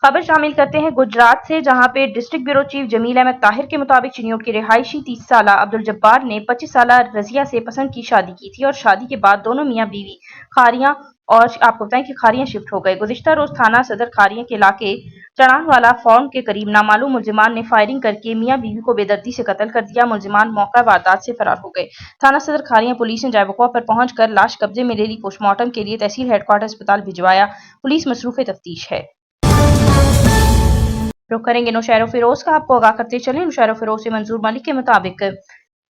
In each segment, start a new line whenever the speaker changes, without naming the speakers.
खबर शामिल करते हैं गुजरात से, जहां पे district bureau chief Jameel Ahmed Tahir के मुताबिक चिनियों के रिहायशी 30 साला अब्दुल जब्बार ने 25 साला रजिया से पसंद की शादी की थी और शादी के बाद दोनों मियां बीवी खारियां और आपको बताएं कि खारियां शिफ्ट हो गए। गुज़िश्ता रोज थाना सदर खारियां के इलाके चढ़ानवाला फार्म के करीब नामालूम मुलजिमान ने फायरिंग करके मियां बीवी को बेदर्दी से कत्ल कर दिया। मुलजिमान मौका वारदात से फरार हो गए। थाना सदर खारियां पुलिस ने जायवकुआ पर पहुंचकर लाश कब्जे में ले ली। पोस्टमार्टम के लिए तहसील हेडक्वार्टर अस्पताल भिजवाया। पुलिस मसरूफ तफ्तीश है। रुख करेंगे नौशहर फिरोज का। आपको आगाह करते चलें, नौशहर फिरोज से मंजूर मलिक के मुताबिक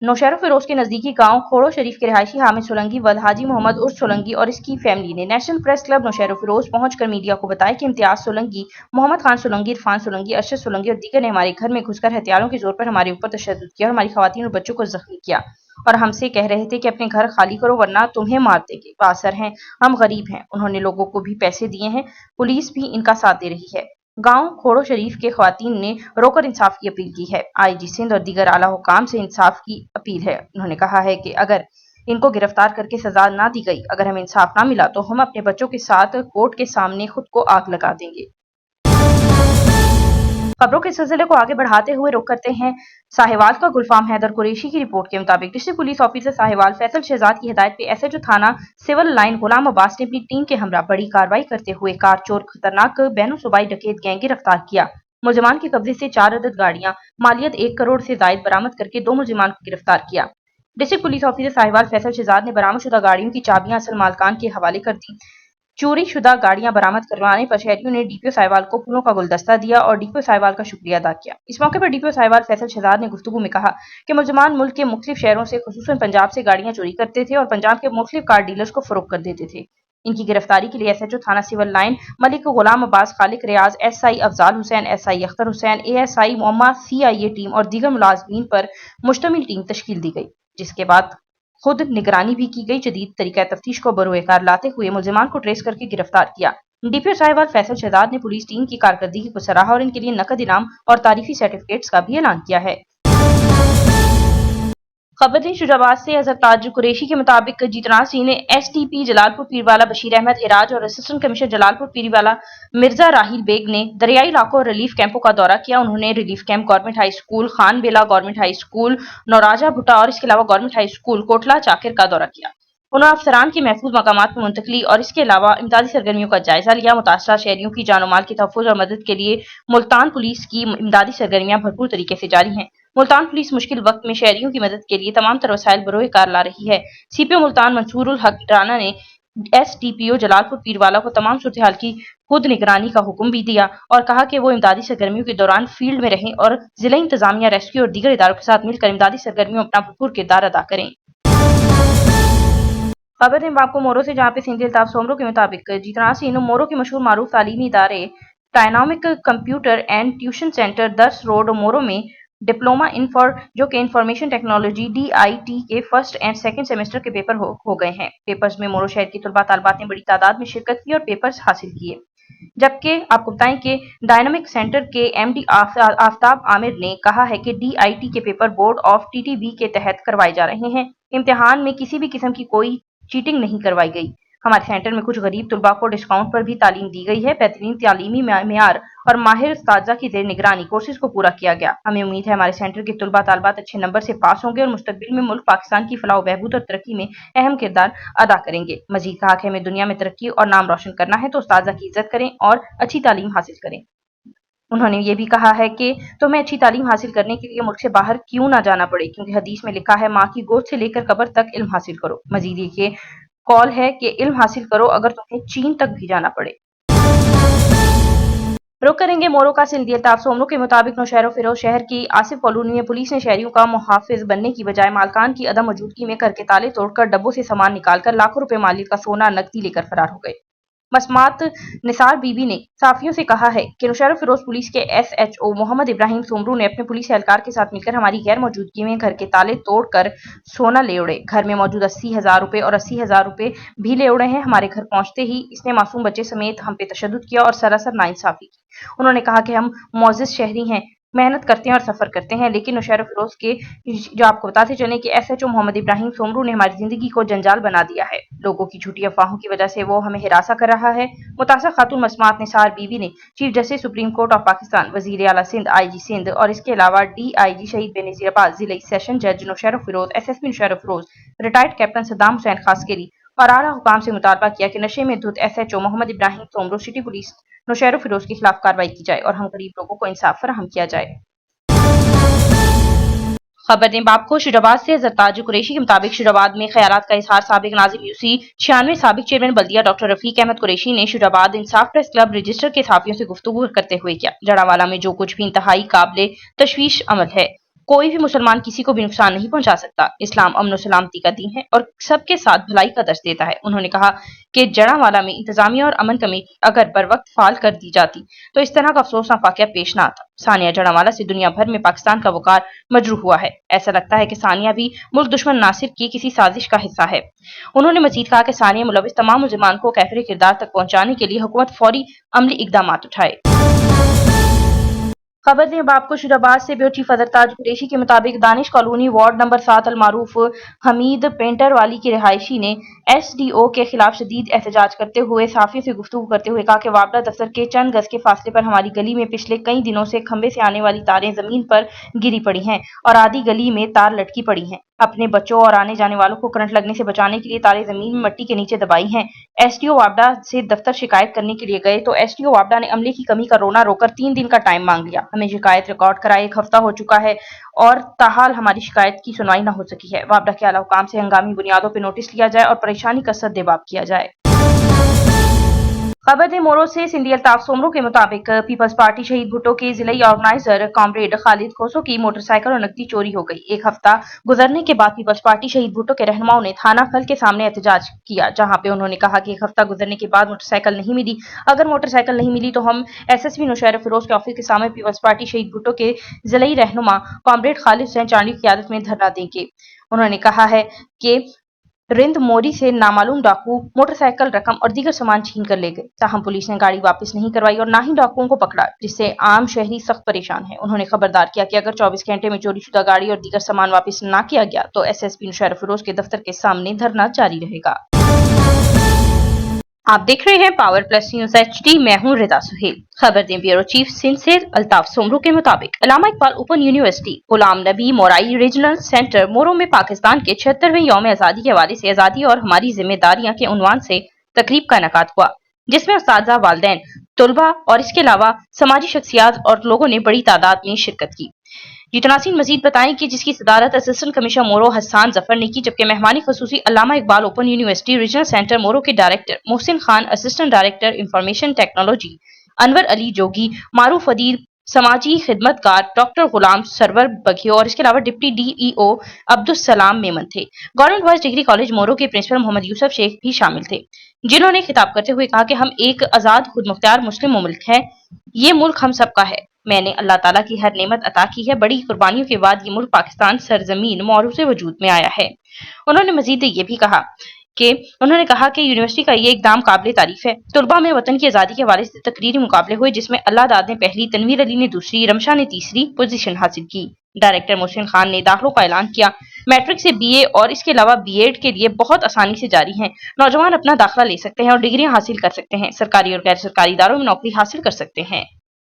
नौशहर फिरोज के नजदीकी गांव खोड़ो शरीफ के रिहायशी हामिद सोलंकी वल हाजी मोहम्मद उर्फ सोलंकी और इसकी फैमिली ने national press club Naushahro Feroze पहुंचकर मीडिया को बताया कि इम्तियाज सोलंकी, मोहम्मद खान सोलंकी, इरफान सोलंकी, अरशद सोलंकी और दीगर ने हमारे घर में घुसकर हथियारों के जोर पर हमारे ऊपर तशद्दुद किया और हमारी खवातीन और बच्चों को जख्मी किया और हमसे कह रहे थे कि अपने घर खाली करो वरना तुम्हें मार देंगे। बासर हैं, हम गरीब हैं। उन्होंने लोगों को भी पैसे दिए हैं। पुलिस भी इनका साथ दे रही है। गांव खोड़ो शरीफ के खवातीन ने रोकर इंसाफ की अपील की है। आईजी सिंध और दीगर आला हुकाम से इंसाफ की अपील है। उन्होंने कहा है कि अगर इनको गिरफ्तार करके सजा ना दी गई, अगर हमें इंसाफ ना मिला तो हम अपने बच्चों के साथ कोर्ट के सामने खुद को आग लगा देंगे। खबरों के सिलसिले को आगे बढ़ाते हुए रुख करते हैं साहिवाल का। गुलफाम हैदर कुरैशी की रिपोर्ट के मुताबिक district police officer Sahiwal Faisal Shahzad की हिदायत पे एसएचओ थाना सिविल लाइन गुलाम अब्बास ने अपनी टीम के हमरा बड़ी कार्रवाई करते हुए कार चोर खतरनाक बैनो सूबाई डकैत गैंग गिरफ्तार किया। मुलजिमान के कब्जे से 4 अदद गाड़ियां मालियत 1 करोड़ से जायद बरामद करके 2 मुलजिमान को गिरफ्तार किया। District police officer Sahiwal Faisal Shahzad ने बरामदशुदा गाड़ियों की चाबियां असल मालकान के हवाले कर दी। चोरी शुदा गाड़ियां बरामद करवाने पर शहरियों ने डीपीओ साहिवाल को फूलों का गुलदस्ता दिया और डीपीओ साहिवाल का शुक्रिया अदा किया। इस मौके पर डीपीओ साहिवाल फैसल शहजाद ने गुफ्तगू में कहा कि मुलजिमान मुल्क के मुख्तलिफ शहरों से खुसूसन पंजाब से गाड़ियां चोरी करते थे और पंजाब के मुख्तलिफ कार डीलर्स को फरोख्त कर देते थे। इनकी गिरफ्तारी के लिए एसएचओ थाना civil line Malik Ghulam Abbas, Khaliq Riaz, SI Afzal Hussain, SI Akhtar Hussain, ASI Mohammad, CIA team और दीगर मुलाजमीन पर मुश्तमिल टीम तश्कील दी गई, जिसके बाद खुद निगरानी भी की गई। जदीद तरीका तफ्तीश को बरोएकार लाते हुए मुलजिमान को ट्रेस करके गिरफ्तार किया। डीपीओ साहिवाल फैसल शहजाद ने पुलिस टीम की कारकर्दगी को सराहा और इनके लिए नकद इनाम और तारीफी सर्टिफिकेट्स का भी ऐलान किया है। खबर दी शुजाबाद से। हजरत ताज कुरैशी के मुताबिक जीतराज सिंह ने एसटीपी जलालपुर पीरवाला बशीर अहमद हिराज और असिस्टेंट कमिश्नर जलालपुर पीरवाला मिर्जा राहिल बेग ने दरियाई इलाकों और रिलीफ कैंपों का दौरा किया। उन्होंने relief camp government high school Khan Bela, government high school Nauraja Bhutta और इसके अलावा government high school Kotla Chakir का दौरा किया। उन्होंने अफसरान की महफूज मकामात पर मुंतकली और इसके अलावा इमदादी सरगर्मियों का जायजा लिया। मुतासरा शहरियों की जान माल के तहफ़्फ़ुज़ और मदद के लिए मुल्तान पुलिस की इमदादी सरगर्मियां भरपूर तरीके से जारी हैं। मुल्तान पुलिस मुश्किल वक्त में शहरियों की मदद के लिए तमाम तर वसाइल बरोए कार ला रही है। सीपीओ मुल्तान मंसूरुल हक राना ने एसडीपीओ जलालपुर पीरवाला को तमाम सूरत हाल की खुद निगरानी का हुक्म भी दिया और कहा कि वो इमदादी सरगर्मियों के दौरान फील्ड में रहें और जिला इंतजामिया, रेस्क्यू और दीगर इदारों के साथ मिलकर इमदादी सरगर्मियों में अपना भरपूर किरदार अदा करें। खबर है आपको मोरो से, जहाँ पे सिंधी अल्ताफ सोमरो के मुताबिक जीतराज सिंह मोरो के मशहूर मारूफ तालीमी इदारे dynamic computer and tuition centre Dars road Moro में डिप्लोमा इन फॉर जो कि इंफॉर्मेशन टेक्नोलॉजी DIT के फर्स्ट एंड सेकंड सेमेस्टर के पेपर हो गए हैं। पेपर्स में मोरो शहर की तलबा तालबात ने बड़ी तादाद में शिरकत की और पेपर्स हासिल किए। जबकि आपको बताएं कि डायनामिक सेंटर के MD आफ्ताब आमिर ने कहा है कि DIT के पेपर बोर्ड ऑफ TTB के तहत करवाए जा रहे हैं। इम्तिहान में किसी भी किस्म की कोई चीटिंग नहीं करवाई गई। हमारे सेंटर में कुछ गरीब तुलबा को डिस्काउंट पर भी तालीम दी गई है। बेहतरीन तालीमी मेयार और माहिर उस्ताजा की जेर निगरानी कोर्सेज को पूरा किया गया। हमें उम्मीद है हमारे सेंटर के तुलबा तालबात अच्छे नंबर से पास होंगे और मुस्तकबिल में मुल्क पाकिस्तान की फलाह बहबूद और तरक्की में अहम किरदार अदा करेंगे। मजीद कहा कि हमें दुनिया में तरक्की और नाम रोशन करना है तो उस्ताजा की इज्जत करें और अच्छी तालीम हासिल करें। उन्होंने ये भी कहा है कि तुम्हें अच्छी तालीम हासिल करने के लिए मुल्क से बाहर क्यों ना जाना पड़े, क्योंकि हदीस में लिखा है माँ की गोद से लेकर कब्र तक इल्म हासिल करो। मजीद ये कॉल है कि इल्म हासिल करो अगर तुम्हें चीन तक भी जाना पड़े। रुक करेंगे मोरो का। सिंधी अल्ताफ सोमरो के मुताबिक नौशहर फिरोज शहर की आसिफ कॉलोनी में पुलिस ने शहरियों का मुहाफिज बनने की बजाय मालकान की अदम मौजूदगी में घर के ताले तोड़कर डब्बों से सामान निकालकर लाखों रुपए मालिक का सोना नकदी लेकर फरार हो गए। मसमात निसार बीबी ने साफियों से कहा है कि नौशहर फिरोज पुलिस के SHO मोहम्मद इब्राहिम सोमरू ने अपने पुलिस एहलकार के साथ मिलकर हमारी गैर मौजूदगी में घर के ताले तोड़कर सोना ले उड़े। घर में मौजूद 80,000 रुपए और 80,000 रुपए भी ले उड़े हैं। हमारे घर पहुंचते ही इसने मासूम बच्चे समेत हम पे तशद्दुद किया और सरासर नाइंसाफी की। उन्होंने कहा कि हम मोअज़्ज़िज़ शहरी हैं, محنت کرتے ہیں اور سفر کرتے ہیں، لیکن نوشہر و فیروز کے جو آپ کو بتاتے چلیں کہ SHO محمد ابراہیم سومرو نے ہماری زندگی کو جنجال بنا دیا ہے۔ لوگوں کی جھوٹی افواہوں کی وجہ سے وہ ہمیں ہراساں کر رہا ہے۔ متاثرہ خاتون مسمات نثار بی بی نے chief justice supreme court of Pakistan, وزیر اعلیٰ سندھ، IG سندھ اور اس کے علاوہ DIG شہید بے نظیر عباس، ضلعی سیشن جج نوشہر و Feroz, SSP Naushahro Feroze, retired captain Saddam Hussain Khaskheli اور اعلیٰ حکام سے مطالبہ کیا کہ نشے میں دھت SHO Muhammad Ibrahim Soomro city police Naushahro Feroze کے خلاف کارروائی کی جائے اور ہم غریب لوگوں کو انصاف فراہم کیا جائے۔ خبر دیں باب کو شجاباد سے زرتاج قریشی کے مطابق شجاباد میں خیالات کا اظہار سابق ناظم UC 96 سابق چیئرمین بلدیہ ڈاکٹر رفیق احمد قریشی نے شجاباد انصاف پریس کلب رجسٹر کے صحافیوں سے گفتگو کرتے ہوئے کیا۔ جڑاوالا میں جو کچھ بھی انتہائی قابل تشویش عمل ہے۔ کوئی بھی مسلمان کسی کو بھی نقصان نہیں پہنچا سکتا۔ اسلام امن و سلامتی کا دین ہے اور سب کے ساتھ بھلائی کا درس دیتا ہے۔ انہوں نے کہا کہ جڑاوالا میں انتظامیہ اور امن کمیٹی اگر بر وقت فعال کر دی جاتی تو اس طرح کا افسوسناک واقعہ پیش نہ آتا۔ ثانیہ جڑاوالا سے دنیا بھر میں پاکستان کا وقار مجروح ہوا ہے۔ ایسا لگتا ہے کہ ثانیہ بھی ملک دشمن ناصر کی کسی سازش کا حصہ ہے۔ انہوں نے مزید کہا کہ ثانیہ ملوث تمام ملزمان کو کیفر کردار تک پہنچانے کے لیے حکومت فوری عملی اقدامات اٹھائے۔ خبر دیں باب کو شجاباد سے بیورو چیف زرتاج قریشی کے مطابق دانش کالونی وارڈ نمبر 7 المعروف حمید پینٹر والی کی رہائشی نے SDO کے خلاف شدید احتجاج کرتے ہوئے صحافیوں سے گفتگو کرتے ہوئے کہا کہ وابڈہ دفتر کے چند گز کے فاصلے پر ہماری گلی میں پچھلے کئی دنوں سے کھمبے سے آنے والی تاریں زمین پر گری پڑی ہیں اور آدھی گلی میں تار لٹکی پڑی ہیں۔ اپنے بچوں اور آنے جانے والوں کو کرنٹ لگنے سے بچانے کے لیے تاریں زمین میں مٹی کے نیچے دبائی ہیں۔ SDO وابڈہ سے دفتر شکایت کرنے کے لیے گئے تو SDO وابڈہ نے عملے کی کمی کا رونا رو کر 3 دن کا ٹائم مانگ لیا۔ ہمیں شکایت ریکارڈ کرائے 1 ہفتہ ہو چکا ہے اور تاحال ہماری شکایت کی سنوائی نہ ہو سکی ہے۔ وابڈہ کے اعلیٰ حکام سے ہنگامی بنیادوں پر نوٹس لیا جائے اور پریشانی کا سدباب کیا جائے۔ خبر دیں مورو سے سندھی الطاف سومرو کے مطابق پیپلز پارٹی شہید بھٹو کے ضلعی آرگنائزر کامریڈ خالد کھوسو کی موٹر سائیکل اور نقدی چوری ہو گئی۔ 1 ہفتہ گزرنے کے بعد پیپلز پارٹی شہید بھٹو کے رہنماؤں نے تھانہ کھل کے سامنے احتجاج کیا، جہاں پہ انہوں نے کہا کہ 1 ہفتہ گزرنے کے بعد موٹر سائیکل نہیں ملی۔ اگر موٹر سائیکل نہیں ملی تو ہم SSP نوشہر فیروز کے آفس کے سامنے پیپلز پارٹی شہید بھٹو کے ضلعی رہنما کامریڈ خالد حسین چانڈی کی قیادت میں دھرنا دیں گے۔ انہوں نے کہا ہے کہ رند موری سے نامعلوم ڈاکو موٹر سائیکل رقم اور دیگر سامان چھین کر لے گئے، تاہم پولیس نے گاڑی واپس نہیں کروائی اور نہ ہی ڈاکوؤں کو پکڑا، جس سے عام شہری سخت پریشان ہیں۔ انہوں نے خبردار کیا کہ اگر 24 گھنٹے میں چوری شدہ گاڑی اور دیگر سامان واپس نہ کیا گیا تو SSP نوشہر فیروز کے دفتر کے سامنے دھرنا جاری رہے گا۔ آپ دیکھ رہے ہیں پاور پلس نیوز HD، میں ہوں رضا سہیل۔ خبر دیں بیورو چیف سندھ سے الطاف سومرو کے مطابق علامہ اقبال اوپن یونیورسٹی غلام نبی مورائی ریجنل سینٹر مورو میں پاکستان کے 76ویں یوم آزادی کے حوالے سے آزادی اور ہماری ذمہ داریاں کے عنوان سے تقریب کا انعقاد ہوا، جس میں اساتذہ، والدین، طلباء اور اس کے علاوہ سماجی شخصیات اور لوگوں نے بڑی تعداد میں شرکت کی۔ جیتن ناصرین مزید بتائیں کہ جس کی صدارت اسسٹنٹ کمشنر مورو حسان ظفر نے کی، جبکہ مہمان خصوصی Allama Iqbal open university regional centre Moro کے director Mohsin Khan, assistant director information technology Anwar Ali Jogi, معروف ادیب، سماجی خدمتگار ڈاکٹر غلام سرور بگھیو اور اس کے علاوہ ڈپٹی DEO عبدالسلام میمن تھے۔ Government boys degree college Moro کے پرنسپل محمد یوسف شیخ بھی شامل تھے، جنہوں نے خطاب کرتے ہوئے کہا کہ ہم ایک آزاد خود مختار مسلم ملک ہیں، یہ ملک ہم سب کا ہے، میں نے اللہ تعالیٰ کی ہر نعمت عطا کی ہے، بڑی قربانیوں کے بعد یہ ملک پاکستان سرزمین معروف وجود میں آیا ہے۔ انہوں نے مزید یہ بھی کہا کہ یونیورسٹی کا یہ اقدام قابل تعریف ہے۔ طلباء میں وطن کی آزادی کے حوالے سے تقریری مقابلے ہوئے، جس میں اللہ داد نے پہلی، تنویر علی نے دوسری، رمشا نے تیسری پوزیشن حاصل کی۔ ڈائریکٹر محسن خان نے داخلوں کا اعلان کیا۔ میٹرک سے BA اور اس کے علاوہ B.Ed کے لیے بہت آسانی سے جاری ہیں، نوجوان اپنا داخلہ لے سکتے ہیں اور ڈگریاں حاصل کر سکتے ہیں، سرکاری اور غیر سرکاری اداروں میں نوکری حاصل کر سکتے ہیں۔